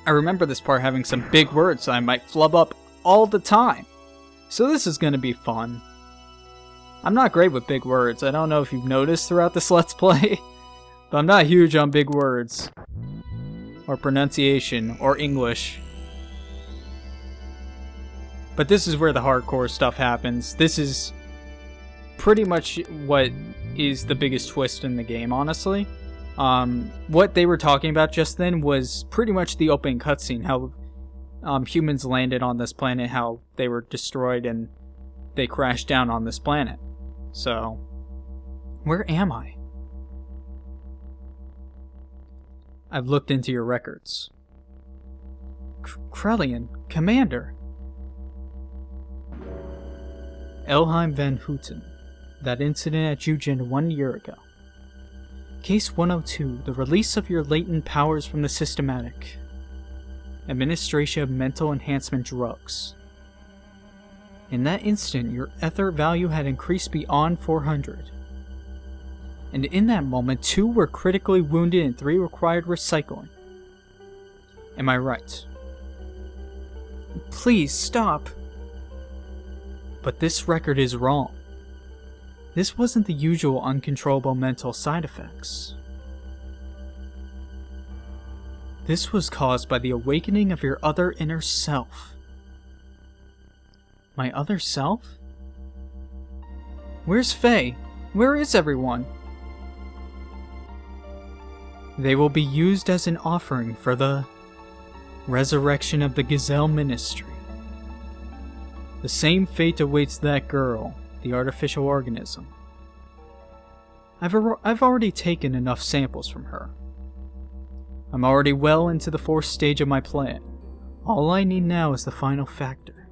I remember this part having some big words I might flub up all the time. So this is gonna be fun. I'm not great with big words. I don't know if you've noticed throughout this Let's Play, but I'm not huge on big words. Or pronunciation, or English. But this is where the hardcore stuff happens. This is pretty much what is the biggest twist in the game, honestly. What they were talking about just then was pretty much the opening cutscene, how humans landed on this planet, how they were destroyed and they crashed down on this planet. So, where am I? I've looked into your records. Krelian, Commander. Elheim van Houten. That incident at Eugen 1 year ago. Case 102, the release of your latent powers from the systematic. Administration of mental enhancement drugs. In that instant, your ether value had increased beyond 400. And in that moment, 2 were critically wounded and 3 required recycling. Am I right? Please, stop! But this record is wrong. This wasn't the usual uncontrollable mental side effects. This was caused by the awakening of your other inner self. My other self? Where's Faye? Where is everyone? They will be used as an offering for the resurrection of the Gazelle Ministry. The same fate awaits that girl, the artificial organism. I've already taken enough samples from her. I'm already well into the 4th stage of my plan. All I need now is the final factor.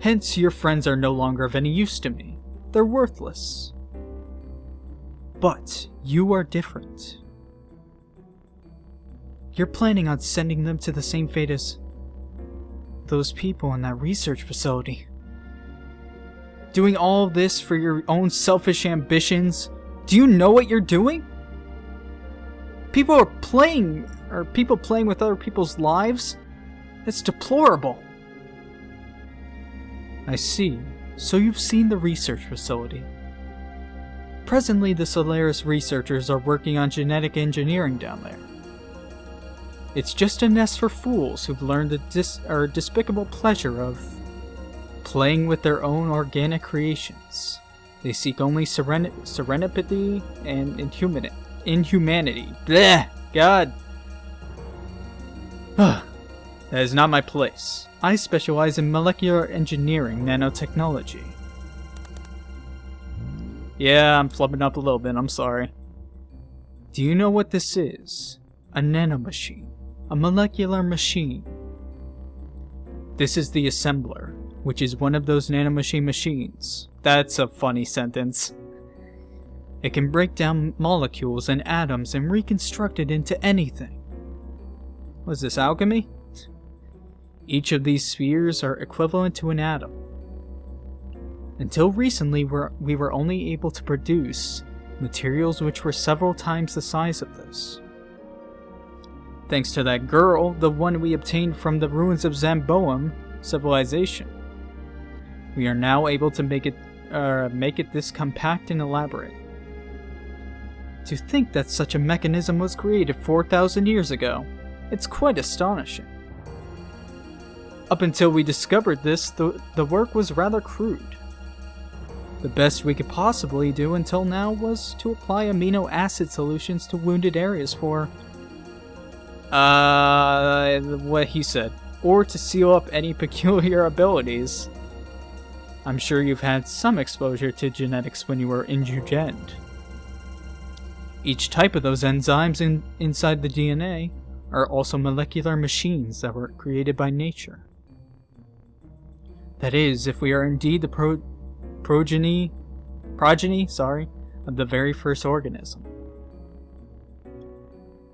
Hence, your friends are no longer of any use to me. They're worthless. But you are different. You're planning on sending them to the same fate as those people in that research facility. Doing all of this for your own selfish ambitions. Do you know what you're doing? People playing with other people's lives? It's deplorable. I see. So you've seen the research facility. Presently, the Solaris researchers are working on genetic engineering down there. It's just a nest for fools who've learned the despicable pleasure of playing with their own organic creations. They seek only serenity and inhumanity. Bleh! God! That is not my place. I specialize in molecular engineering nanotechnology. Yeah, I'm flubbing up a little bit, I'm sorry. Do you know what this is? A nanomachine. A molecular machine. This is the assembler, which is one of those nanomachine machines. That's a funny sentence. It can break down molecules and atoms and reconstruct it into anything. Was this alchemy? Each of these spheres are equivalent to an atom. Until recently, we were only able to produce materials which were several times the size of this. Thanks to that girl, the one we obtained from the ruins of Zamboam civilization, we are now able to make it this compact and elaborate. To think that such a mechanism was created 4,000 years ago, it's quite astonishing. Up until we discovered this, the work was rather crude. The best we could possibly do until now was to apply amino acid solutions to wounded areas for what he said, or to seal up any peculiar abilities. I'm sure you've had some exposure to genetics when you were in Eugen. Each type of those enzymes inside the DNA are also molecular machines that were created by nature. That is, if we are indeed the progeny of the very first organism.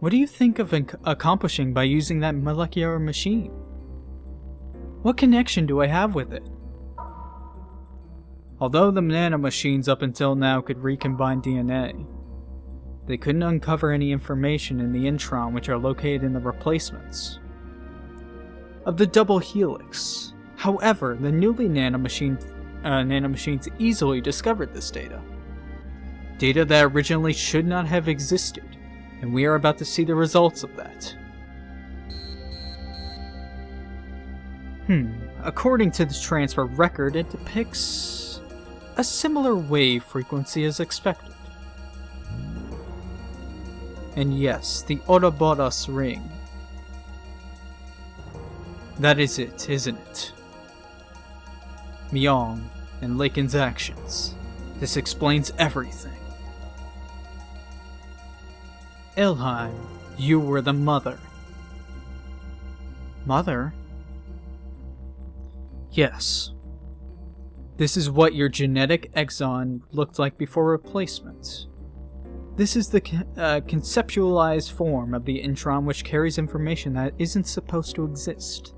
What do you think of accomplishing by using that molecular machine? What connection do I have with it? Although the nanomachines up until now could recombine DNA, They couldn't uncover any information in the intron which are located in the replacements of the double helix. However, the newly nanomachines easily discovered this data. Data that originally should not have existed, and we are about to see the results of that. According to the transfer record, it depicts a similar wave frequency as expected. And yes, the Ouroboros ring. That is it, isn't it? Myong and Laken's actions. This explains everything. Ilheim, you were the mother. Mother? Yes. This is what your genetic exon looked like before replacement. This is the conceptualized form of the intron which carries information that isn't supposed to exist.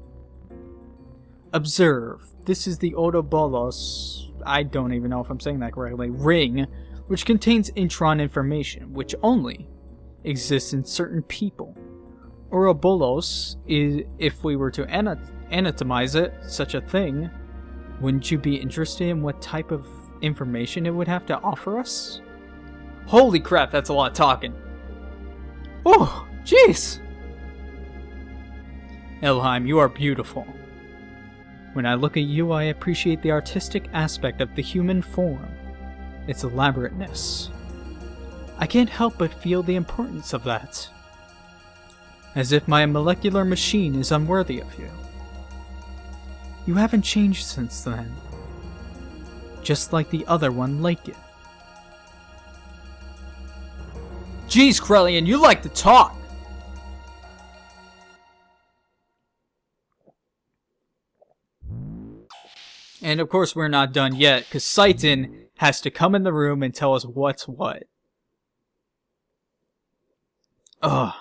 Observe, this is the Ouroboros, I don't even know if I'm saying that correctly, ring, which contains intron information, which only exists in certain people. Ouroboros is, if we were to anatomize it, such a thing, wouldn't you be interested in what type of information it would have to offer us? Holy crap, that's a lot of talking. Oh, jeez! Ilheim, you are beautiful. When I look at you, I appreciate the artistic aspect of the human form, its elaborateness. I can't help but feel the importance of that. As if my molecular machine is unworthy of you. You haven't changed since then. Just like the other one like it. Jeez, Krelian, you like to talk! And of course we're not done yet, because Citan has to come in the room and tell us what's what. Ugh.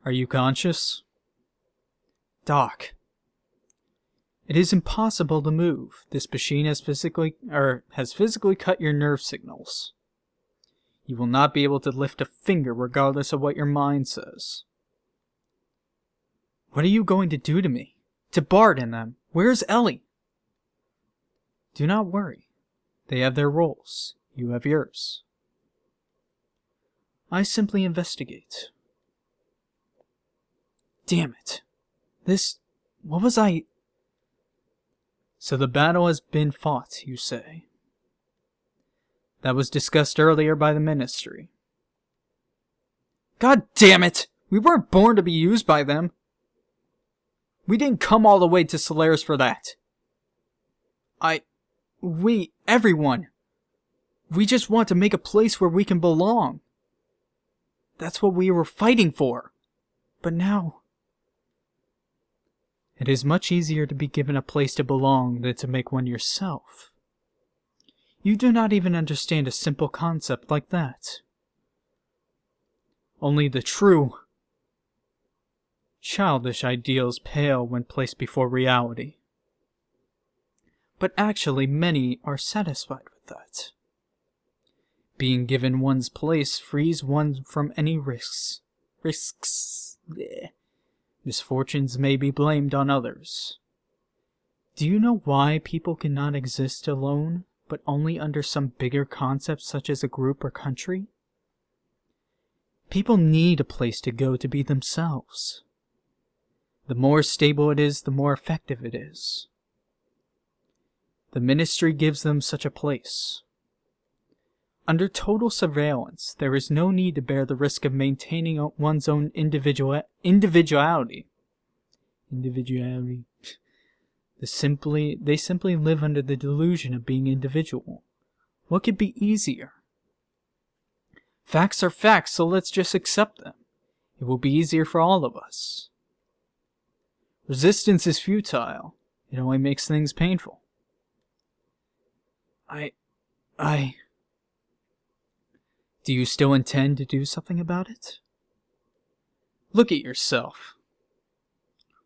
Are you conscious? Doc. It is impossible to move. This machine has physically cut your nerve signals. You will not be able to lift a finger regardless of what your mind says. What are you going to do to me? To Bart and them? Where's Ellie? Do not worry. They have their roles. You have yours. I simply investigate. Damn it. What was I... So the battle has been fought, you say? That was discussed earlier by the Ministry. God damn it! We weren't born to be used by them. We didn't come all the way to Solaris for that. Everyone. We just want to make a place where we can belong. That's what we were fighting for. But now... It is much easier to be given a place to belong than to make one yourself. You do not even understand a simple concept like that. Only the true, childish ideals pale when placed before reality. But actually many are satisfied with that. Being given one's place frees one from any risks. Misfortunes may be blamed on others. Do you know why people cannot exist alone, but only under some bigger concept such as a group or country? People need a place to go to be themselves. The more stable it is, the more effective it is. The Ministry gives them such a place. Under total surveillance, there is no need to bear the risk of maintaining one's own individuality. They simply live under the delusion of being individual. What could be easier? Facts are facts, so let's just accept them. It will be easier for all of us. Resistance is futile. It only makes things painful. Do you still intend to do something about it? Look at yourself.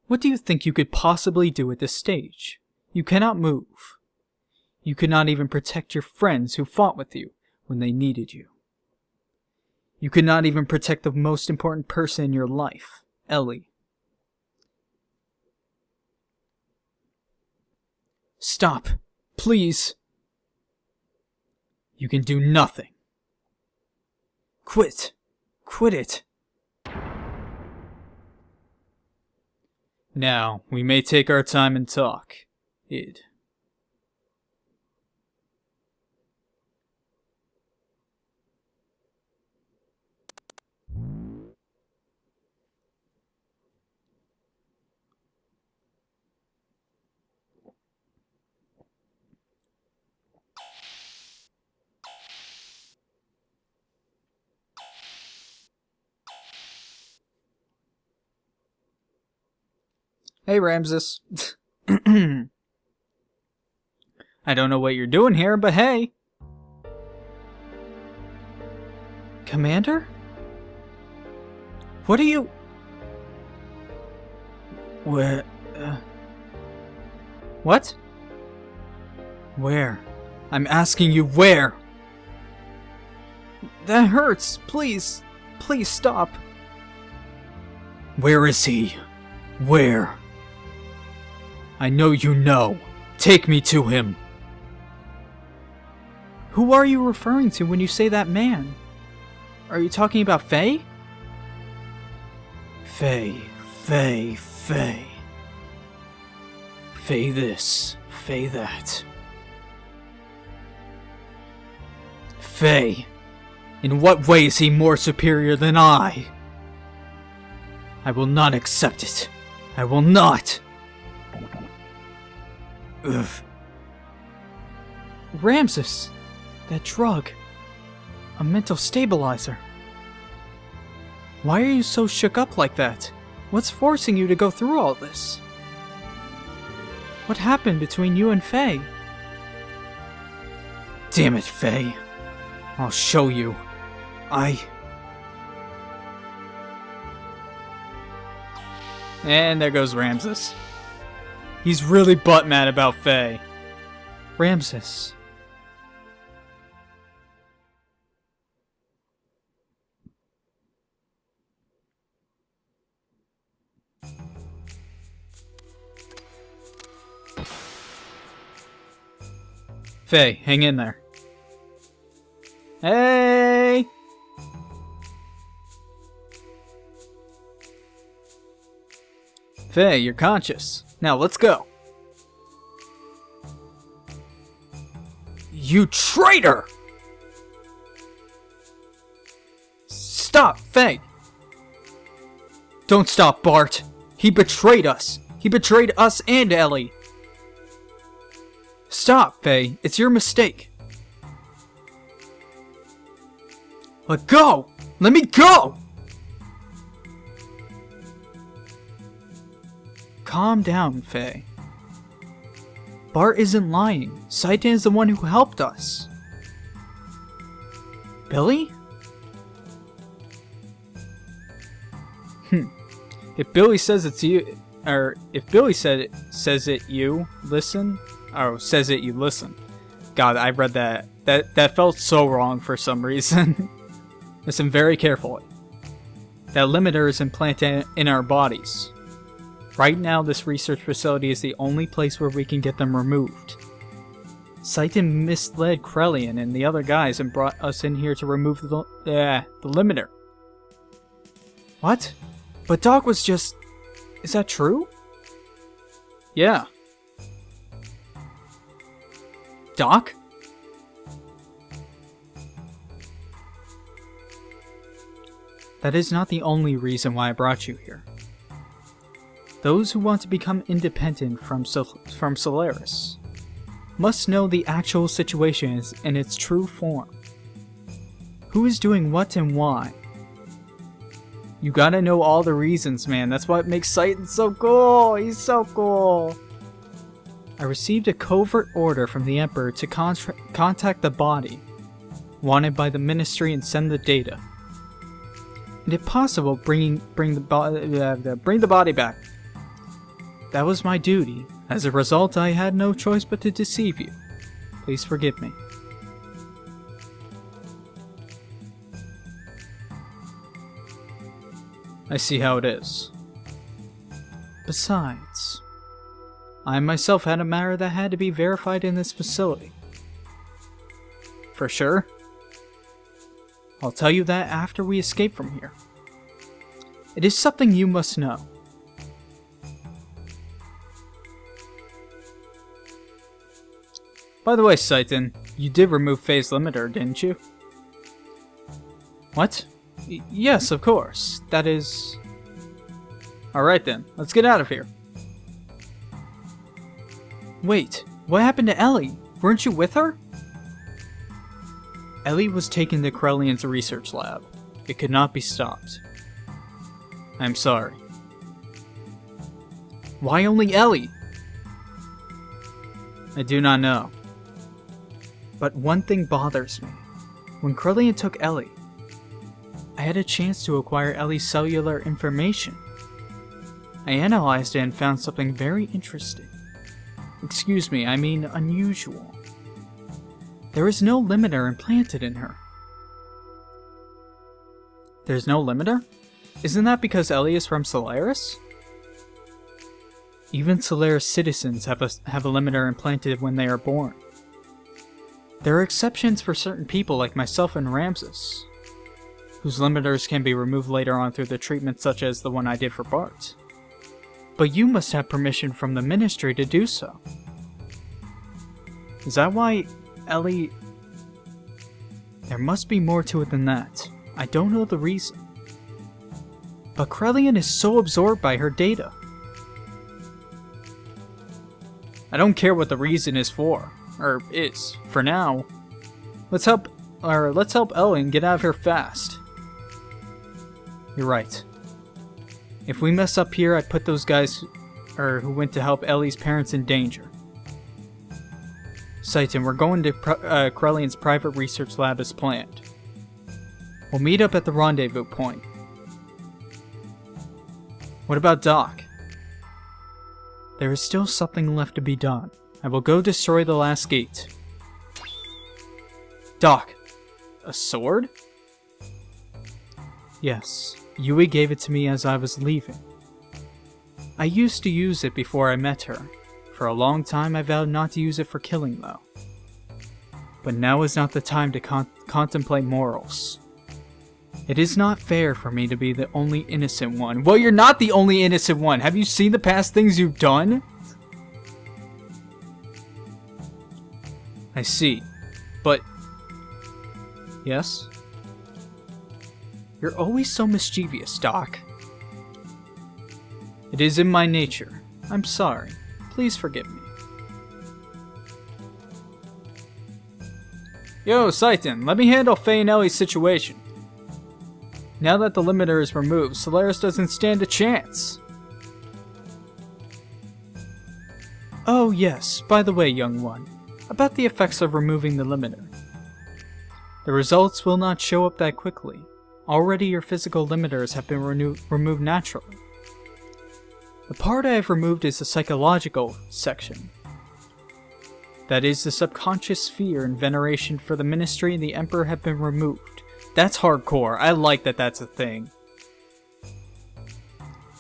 What do you think you could possibly do at this stage? You cannot move. You could not even protect your friends who fought with you, when they needed you. You could not even protect the most important person in your life, Ellie. Stop, please. You can do nothing. Quit. Quit it. Now, we may take our time and talk. Id. Hey, Ramses. I don't know what you're doing here, but hey. Commander? What are you... Where... What? Where? I'm asking you where? That hurts. Please. Please stop. Where is he? Where? I know you know. Take me to him. Who are you referring to when you say that man? Are you talking about Faye? Faye. Faye this. Faye that. Faye. In what way is he more superior than I? I will not accept it. I will not. Ugh. Ramses. That drug. A mental stabilizer. Why are you so shook up like that? What's forcing you to go through all this? What happened between you and Faye? Damn it, Faye. I'll show you. And there goes Ramses. He's really butt mad about Faye. Ramses. Faye, hang in there. Hey! Faye, you're conscious. Now let's go. You traitor! Stop, Faye! Don't stop, Bart. He betrayed us. He betrayed us and Ellie. Stop, Faye. It's your mistake. Let go! Let me go! Calm down, Faye. Bart isn't lying. Citan is the one who helped us. Billy? If Billy says it's you, or if Billy says it you listen, or says it you listen. God, I read that. That felt so wrong for some reason. Listen very carefully. That limiter is implanted in our bodies. Right now, this research facility is the only place where we can get them removed. Citan misled Krelian and the other guys and brought us in here to remove the limiter. What? But Doc was just... Is that true? Yeah. Doc? That is not the only reason why I brought you here. Those who want to become independent from Solaris must know the actual situation in its true form. Who is doing what and why? You gotta know all the reasons, man. That's what makes Citan so cool. He's so cool. I received a covert order from the Emperor to contact the body wanted by the Ministry and send the data. And if possible, bring the body back. That was my duty. As a result, I had no choice but to deceive you. Please forgive me. I see how it is. Besides, I myself had a matter that had to be verified in this facility. For sure? I'll tell you that after we escape from here. It is something you must know. By the way, Citan, you did remove phase limiter, didn't you? What? Yes, of course. That is... Alright then, let's get out of here. Wait, what happened to Ellie? Weren't you with her? Ellie was taken to Krelian's research lab. It could not be stopped. I'm sorry. Why only Ellie? I do not know. But one thing bothers me. When Krelian took Ellie, I had a chance to acquire Ellie's cellular information. I analyzed it and found something very interesting. Excuse me, I mean unusual. There is no limiter implanted in her. There's no limiter? Isn't that because Ellie is from Solaris? Even Solaris citizens have a limiter implanted when they are born. There are exceptions for certain people like myself and Ramus, whose limiters can be removed later on through the treatment such as the one I did for Bart. But you must have permission from the Ministry to do so. Is that why Ellie... There must be more to it than that. I don't know the reason. But Krelian is so absorbed by her data. I don't care what the reason is for. Or is. For now. Let's help Ellie and get out of here fast. You're right. If we mess up here, I'd put those guys who went to help Ellie's parents in danger. Citan, we're going to Krelian's private research lab as planned. We'll meet up at the rendezvous point. What about Doc? There is still something left to be done. I will go destroy the last gate. Doc, a sword? Yes, Yui gave it to me as I was leaving. I used to use it before I met her. For a long time I vowed not to use it for killing though. But now is not the time to contemplate morals. It is not fair for me to be the only innocent one. Well, you're not the only innocent one! Have you seen the past things you've done? I see. But... Yes? You're always so mischievous, Doc. It is in my nature. I'm sorry. Please forgive me. Yo, Citan, let me handle Faye and Ellie's situation. Now that the limiter is removed, Solaris doesn't stand a chance. Oh yes, by the way, young one, about the effects of removing the limiter. The results will not show up that quickly. Already your physical limiters have been removed naturally. The part I have removed is the psychological section. That is, the subconscious fear and veneration for the Ministry and the Emperor have been removed. That's hardcore. I like that that's a thing.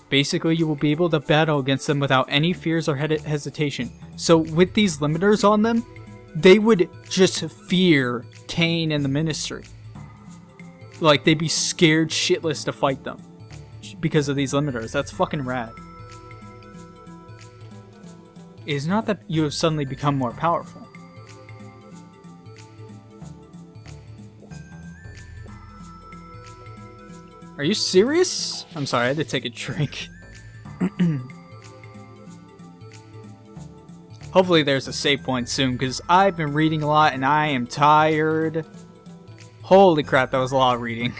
Basically, you will be able to battle against them without any fears or hesitation. So with these limiters on them, they would just fear Kane and the Ministry. Like, they'd be scared shitless to fight them because of these limiters. That's fucking rad. It is not that you have suddenly become more powerful. Are you serious? I'm sorry, I had to take a drink. Hopefully there's a save point soon, because I've been reading a lot and I am tired. Holy crap, that was a lot of reading.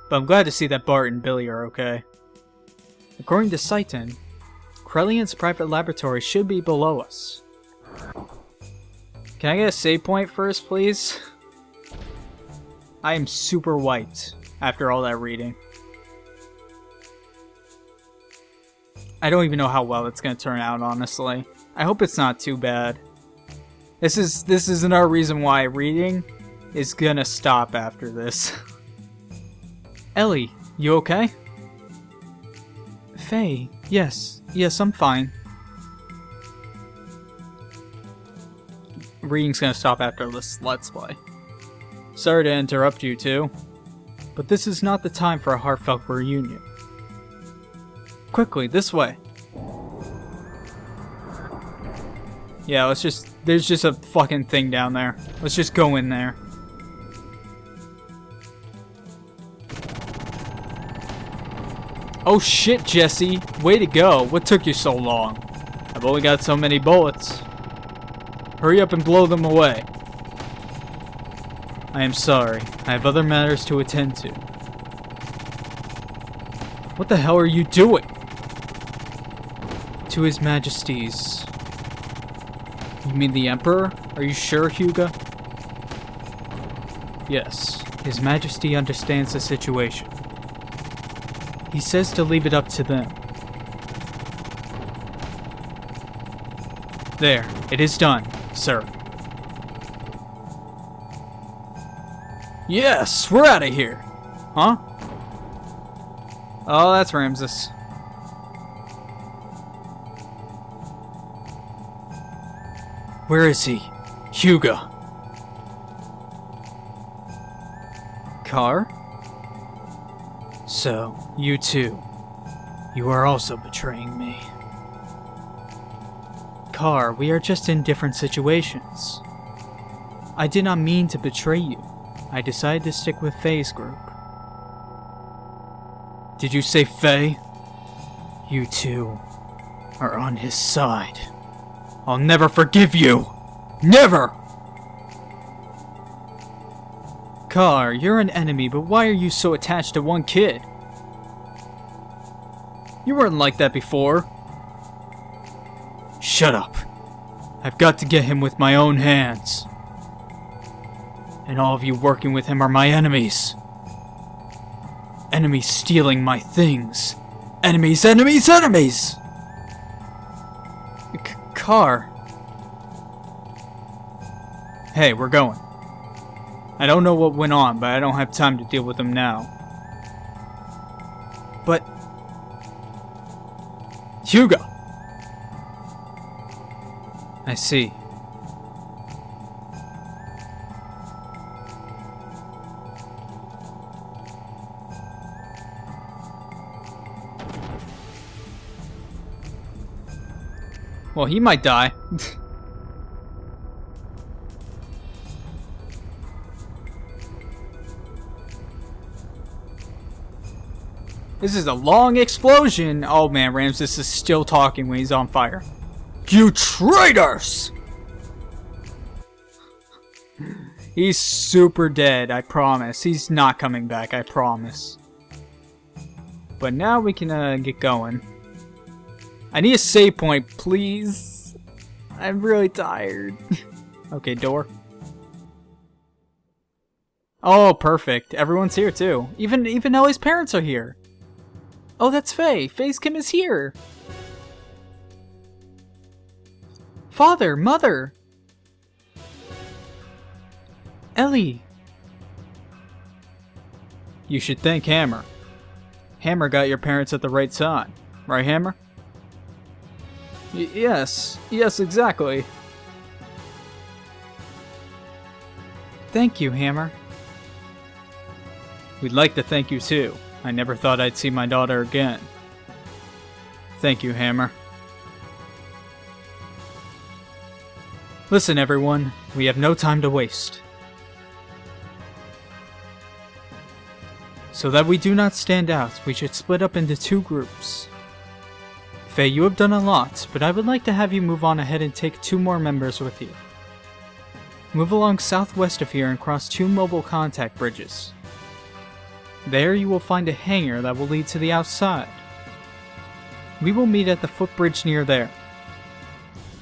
But I'm glad to see that Bart and Billy are okay. According to Citan, Krelian's private laboratory should be below us. Can I get a save point first, please? I am super wiped after all that reading. I don't even know how well it's going to turn out, honestly. I hope it's not too bad. This is another reason why reading is gonna stop after this. Ellie, you okay? Faye, yes, I'm fine. Reading's gonna stop after this Let's Play. Sorry to interrupt you two, but this is not the time for a heartfelt reunion. Quickly, this way. Yeah, there's just a fucking thing down there. Let's just go in there. Oh shit, Jesse. Way to go. What took you so long? I've only got so many bullets. Hurry up and blow them away. I am sorry. I have other matters to attend to. What the hell are you doing? To His Majesty's... You mean the Emperor? Are you sure, Hugo? Yes. His Majesty understands the situation. He says to leave it up to them. There. It is done, sir. Yes! We're out of here! Huh? Oh, that's Ramses. Where is he? Hugo. Car? So, you too. You are also betraying me. Car, we are just in different situations. I did not mean to betray you. I decided to stick with Faye's group. Did you say Faye? You two are on his side. I'll never forgive you! Never! Car, you're an enemy, but why are you so attached to one kid? You weren't like that before. Shut up. I've got to get him with my own hands. And all of you working with him are my enemies. Enemies stealing my things. Enemies, enemies, enemies! Car. Hey, we're going. I don't know what went on, but I don't have time to deal with them now. But... Hugo! I see. Well, he might die. This is a long explosion. Oh man, Ramses is still talking when he's on fire. You traitors! He's super dead, I promise. He's not coming back, I promise. But now we can get going. I need a save point, please. I'm really tired. Okay, door. Oh, perfect. Everyone's here too. Even Ellie's parents are here. Oh, that's Faye. Faye's Kim is here. Father, Mother. Ellie. You should thank Hammer. Hammer got your parents at the right time. Right, Hammer? Yes, exactly. Thank you, Hammer. We'd like to thank you too. I never thought I'd see my daughter again. Thank you, Hammer. Listen, everyone, we have no time to waste. So that we do not stand out, we should split up into two groups. Faye, you have done a lot, but I would like to have you move on ahead and take 2 more members with you. Move along southwest of here and cross 2 mobile contact bridges. There you will find a hangar that will lead to the outside. We will meet at the footbridge near there.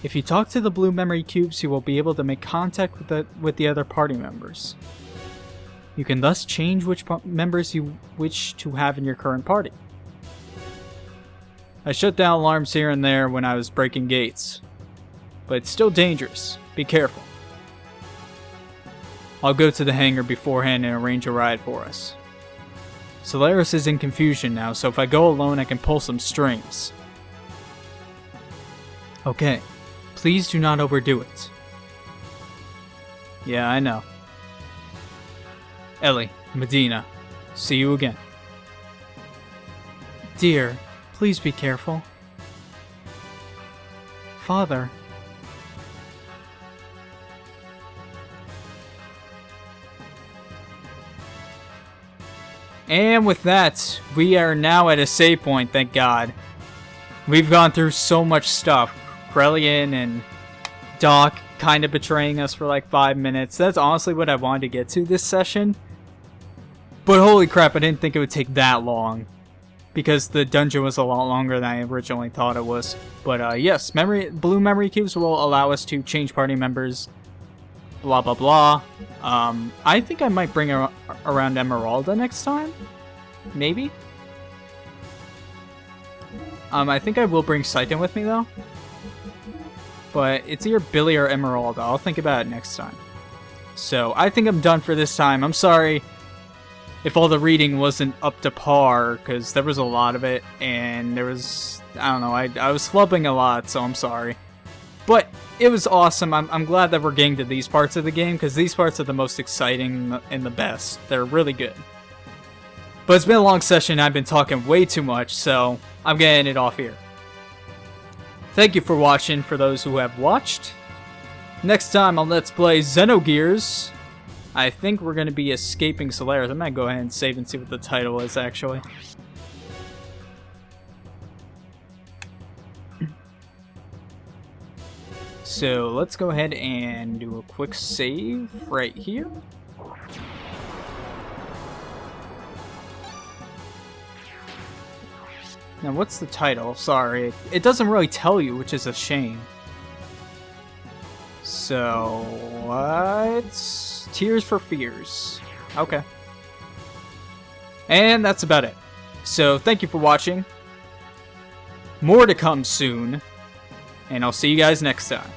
If you talk to the blue memory cubes, you will be able to make contact with the other party members. You can thus change which members you wish to have in your current party. I shut down alarms here and there when I was breaking gates, but it's still dangerous. Be careful. I'll go to the hangar beforehand and arrange a ride for us. Solaris is in confusion now, so if I go alone I can pull some strings. Okay, please do not overdo it. Yeah, I know. Ellie, Medina, see you again. Dear, please be careful. Father. And with that, we are now at a save point, thank God. We've gone through so much stuff. Krelian and Doc kind of betraying us for like 5 minutes. That's honestly what I wanted to get to this session. But holy crap, I didn't think it would take that long. Because the dungeon was a lot longer than I originally thought it was. But yes, blue memory cubes will allow us to change party members. Blah blah blah. I think I might bring around Emeralda next time. Maybe. I think I will bring Citan with me though. But it's either Billy or Emeralda. I'll think about it next time. So I think I'm done for this time. I'm sorry if all the reading wasn't up to par, because there was a lot of it, and there was, I don't know, I was flubbing a lot, so I'm sorry. But it was awesome. I'm glad that we're getting to these parts of the game, because these parts are the most exciting and the best. They're really good. But it's been a long session, I've been talking way too much, so I'm gonna end it off here. Thank you for watching, for those who have watched. Next time on Let's Play Xenogears, I think we're going to be escaping Solaris. I might go ahead and save and see what the title is, actually. So, let's go ahead and do a quick save right here. Now, what's the title? Sorry. It doesn't really tell you, which is a shame. So, what? Tears for Fears. Okay. And that's about it. So, thank you for watching. More to come soon. And I'll see you guys next time.